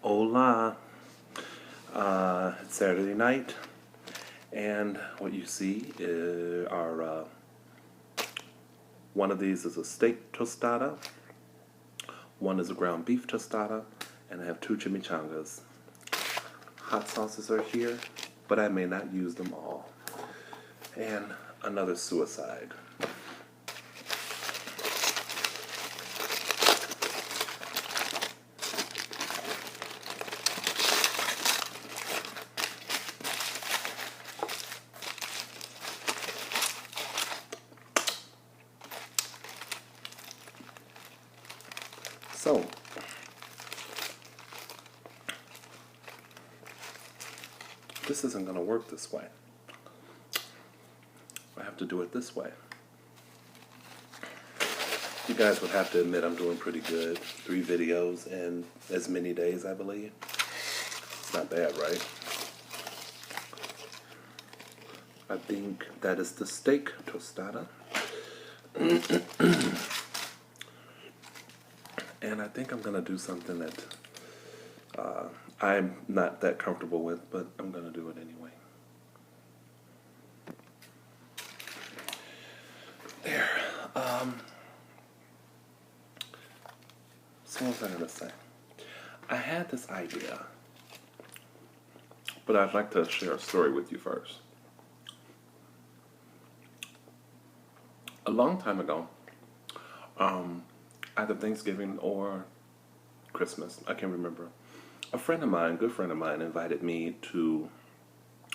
Hola. It's Saturday night, and what you see are one of these is a steak tostada, one is a ground beef tostada, and I have two chimichangas. Hot sauces are here, but I may not use them all. And another suicide. So, this isn't going to work this way. I have to do it this way. You guys would have to admit I'm doing pretty good. 3 videos in as many days, I believe. It's not bad, right? I think that is the steak tostada. And I think I'm going to do something that I'm not that comfortable with, but I'm going to do it anyway. There. So what was I going to say? I had this idea, but I'd like to share a story with you first. A long time ago, either Thanksgiving or Christmas, I can't remember, a friend of mine, good friend of mine, invited me to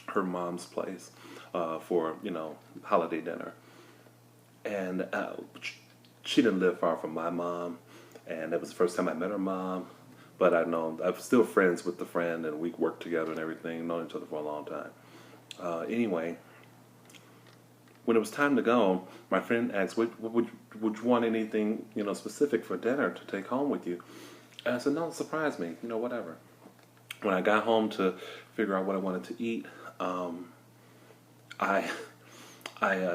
her mom's place for, holiday dinner. And she didn't live far from my mom, and it was the first time I met her mom. But I'm still friends with the friend, and we worked together and everything, known each other for a long time. Anyway, when it was time to go, my friend asked, would you want anything, specific for dinner to take home with you? And I said, no, surprise me, whatever. When I got home to figure out what I wanted to eat, I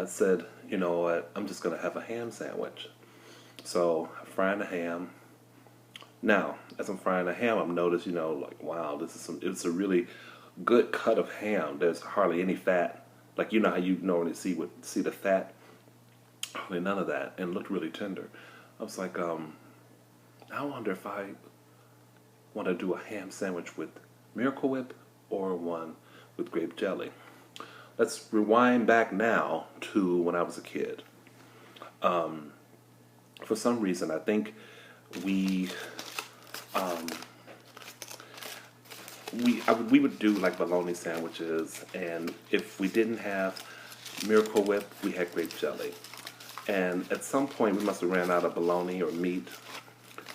said, you know what, I'm just going to have a ham sandwich. So I'm frying the ham. Now, as I'm frying the ham, I'm noticing, wow, it's a really good cut of ham. There's hardly any fat. Like, how you normally see the fat. Hardly none of that. And it looked really tender. I was like, I wonder if I want to do a ham sandwich with Miracle Whip or one with grape jelly. Let's rewind back now to when I was a kid. For some reason, I think we would do like bologna sandwiches, and if we didn't have Miracle Whip, we had grape jelly. And at some point, we must have ran out of bologna or meat.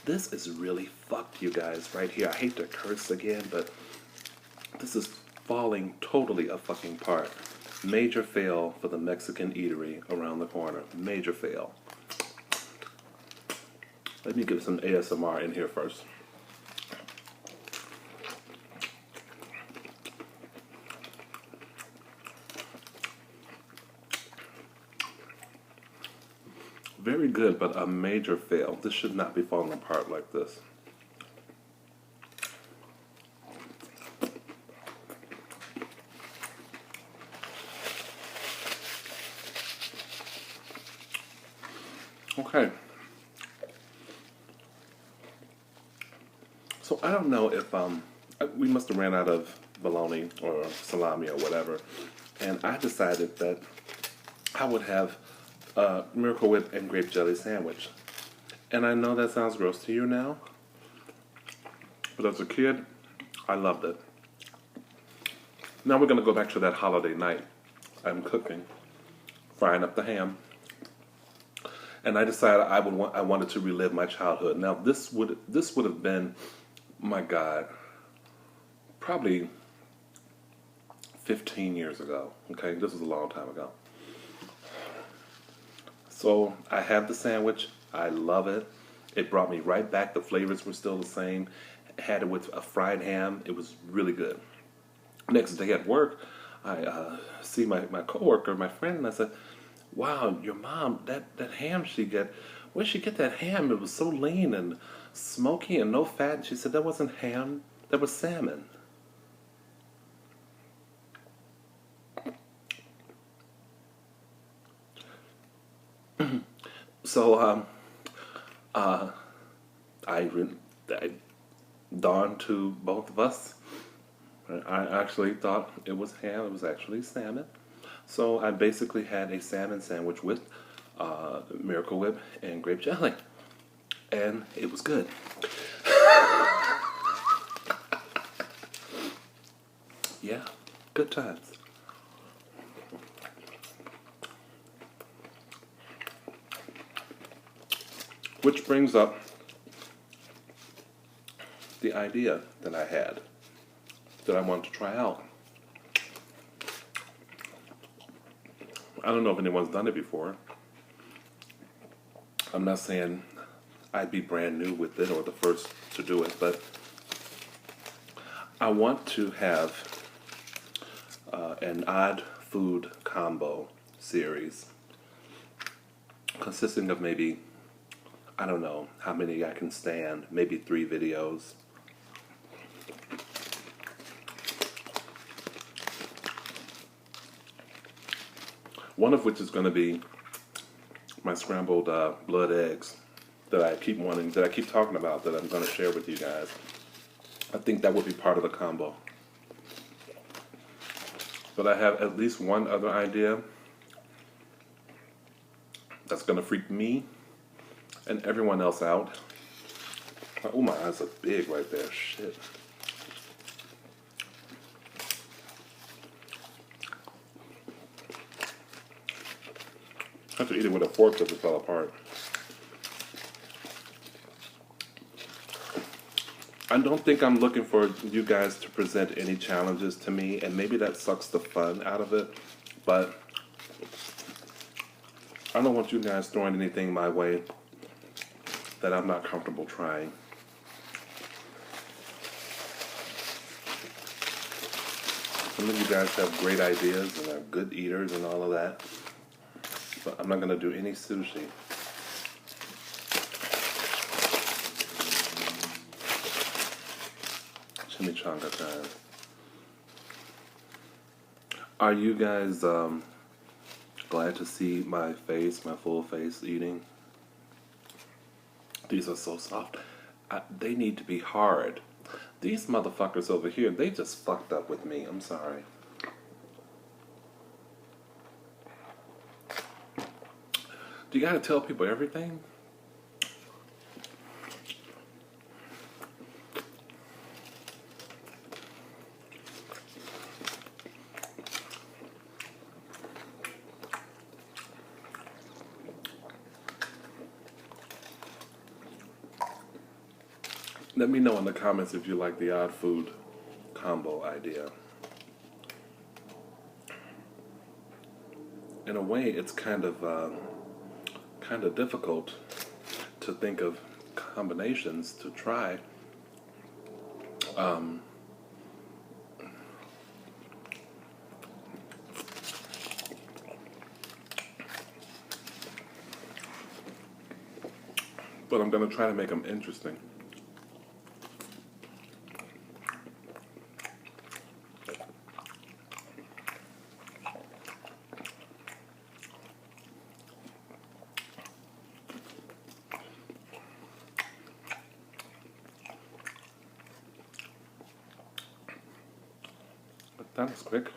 This is really fucked, you guys, right here. I hate to curse again, but this is falling totally a fucking apart. Major fail for the Mexican eatery around the corner. Major fail. Let me get some ASMR in here first. Very good, but a major fail. This should not be falling apart like this. Okay. So I don't know if we must have ran out of bologna or salami or whatever, and I decided that I would have Miracle Whip and grape jelly sandwich. And I know that sounds gross to you now, but as a kid, I loved it. Now we're going to go back to that holiday night. I'm cooking, frying up the ham, and I decided I wanted to relive my childhood. Now this would have been, my God, probably 15 years ago. Okay, this was a long time ago. So I have the sandwich. I love it. It brought me right back. The flavors were still the same. Had it with a fried ham. It was really good. Next day at work, I see my coworker, my friend, and I said, wow, your mom, that ham she get, where'd she get that ham? It was so lean and smoky and no fat. And she said, that wasn't ham. There was salmon. So, I dawned to both of us. I actually thought it was ham. It was actually salmon. So I basically had a salmon sandwich with Miracle Whip and grape jelly, and it was good. Yeah, good times. Which brings up the idea that I had that I want to try out. I don't know if anyone's done it before. I'm not saying I'd be brand new with it or the first to do it, but I want to have an odd food combo series consisting of maybe, I don't know how many I can stand, maybe 3 videos. One of which is going to be my scrambled blood eggs that I keep talking about, that I'm going to share with you guys. I think that would be part of the combo. But I have at least one other idea that's going to freak me and everyone else out. Oh, my eyes are big right there. Shit. I have to eat it with a fork because it fell apart. I don't think I'm looking for you guys to present any challenges to me, and maybe that sucks the fun out of it, but I don't want you guys throwing anything my way that I'm not comfortable trying. Some of you guys have great ideas and are good eaters and all of that, but I'm not going to do any sushi. Chimichanga time. Are you guys glad to see my face, my full face eating? These are so soft. They need to be hard. These motherfuckers over here, they just fucked up with me. I'm sorry. Do you gotta tell people everything? Let me know in the comments if you like the odd food combo idea. In a way, it's kind of difficult to think of combinations to try. But I'm going to try to make them interesting. That was quick.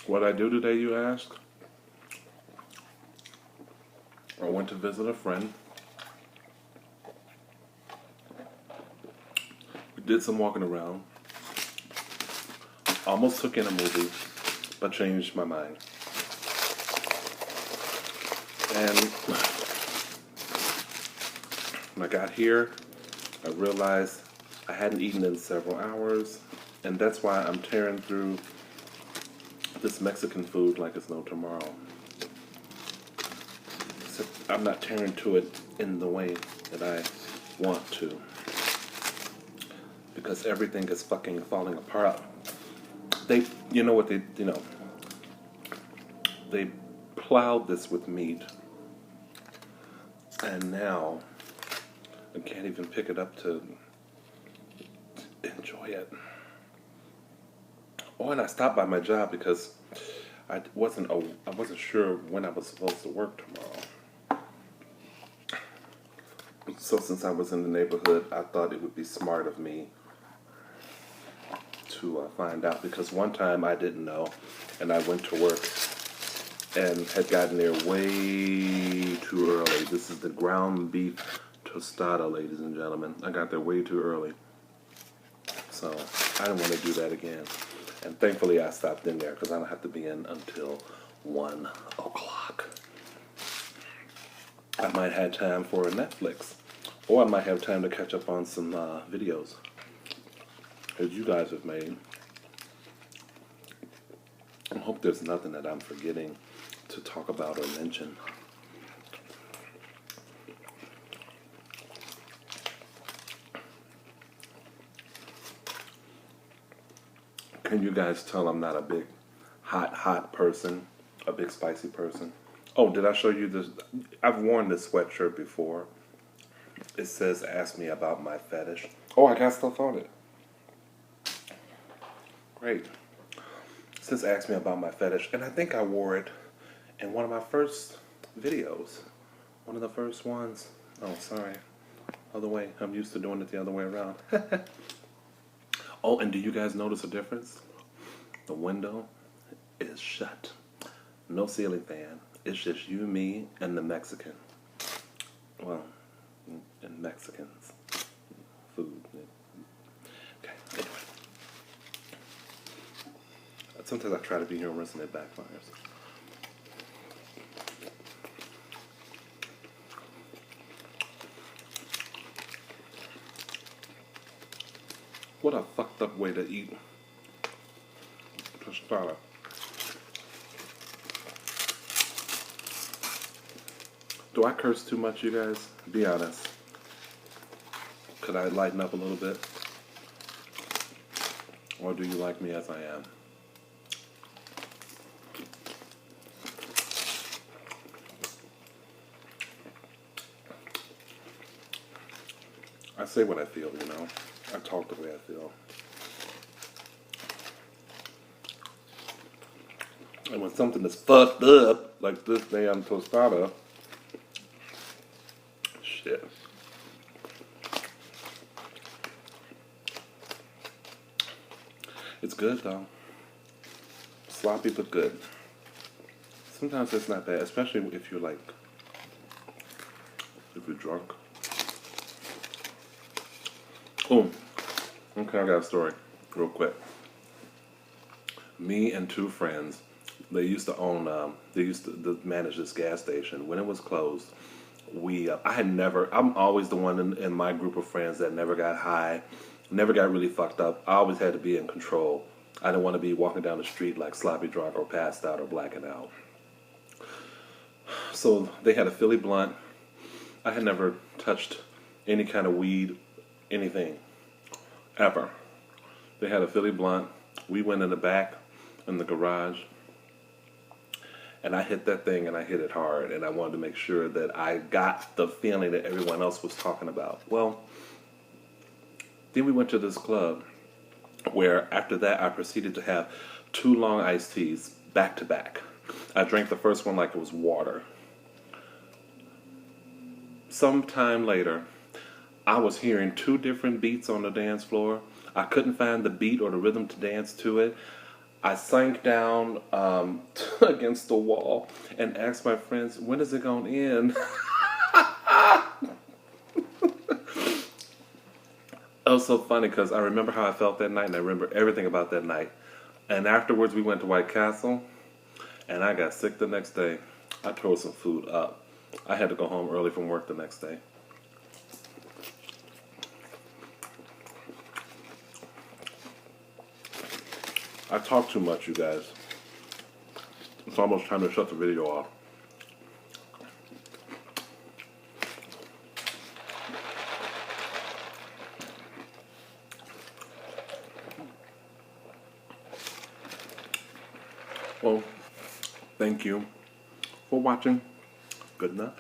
What I do today, you ask? I went to visit a friend. We did some walking around. Almost took in a movie, but changed my mind. And when I got here, I realized I hadn't eaten in several hours, and that's why I'm tearing through this Mexican food like it's no tomorrow. Except I'm not tearing to it in the way that I want to, because everything is fucking falling apart. They plowed this with meat, and now I can't even pick it up to enjoy it. Oh, and I stopped by my job because I wasn't sure when I was supposed to work tomorrow. So since I was in the neighborhood, I thought it would be smart of me to find out, because one time I didn't know, and I went to work and had gotten there way too early. This is the ground beef tostada, ladies and gentlemen. I got there way too early. So I didn't want to do that again. And thankfully I stopped in there because I don't have to be in until 1 o'clock. I might have time for a Netflix. Or I might have time to catch up on some videos that you guys have made. I hope there's nothing that I'm forgetting to talk about or mention. Can you guys tell I'm not a big hot person, a big spicy person? Oh, did I show you this? I've worn this sweatshirt before. It says, ask me about my fetish. Oh, I got stuff on it. Great. It says, ask me about my fetish. And I think I wore it in one of my first videos. One of the first ones. Oh, sorry. Other way. I'm used to doing it the other way around. Oh, and do you guys notice a difference? The window is shut. No ceiling fan. It's just you, me, and the Mexican. Well, and Mexicans. Food. Okay, anyway. Sometimes I try to be humorous and it backfires. What a fucked up way to eat tostada. Do I curse too much, you guys? Be honest. Could I lighten up a little bit? Or do you like me as I am? I say what I feel, you know. I talk the way I feel. And when something is fucked up, like this damn tostada, shit. It's good though. Sloppy but good. Sometimes it's not bad, especially if you're like, if you're drunk. Oh, okay, I got a story, real quick. Me and two friends, they used to manage this gas station. When it was closed, I'm always the one in my group of friends that never got high, never got really fucked up. I always had to be in control. I didn't want to be walking down the street like sloppy drunk or passed out or blacking out. So they had a Philly blunt. I had never touched any kind of weed, anything, ever. They had a Philly blunt. We went in the back, in the garage, and I hit that thing and I hit it hard, and I wanted to make sure that I got the feeling that everyone else was talking about. Well, then we went to this club where after that I proceeded to have 2 long iced teas back to back. I drank the first one like it was water. Sometime later, I was hearing 2 different beats on the dance floor. I couldn't find the beat or the rhythm to dance to it. I sank down against the wall and asked my friends, when is it going to end? It was so funny because I remember how I felt that night, and I remember everything about that night. And afterwards we went to White Castle, and I got sick the next day. I tore some food up. I had to go home early from work the next day. I talk too much, you guys. It's almost time to shut the video off. Well, thank you for watching. Good night.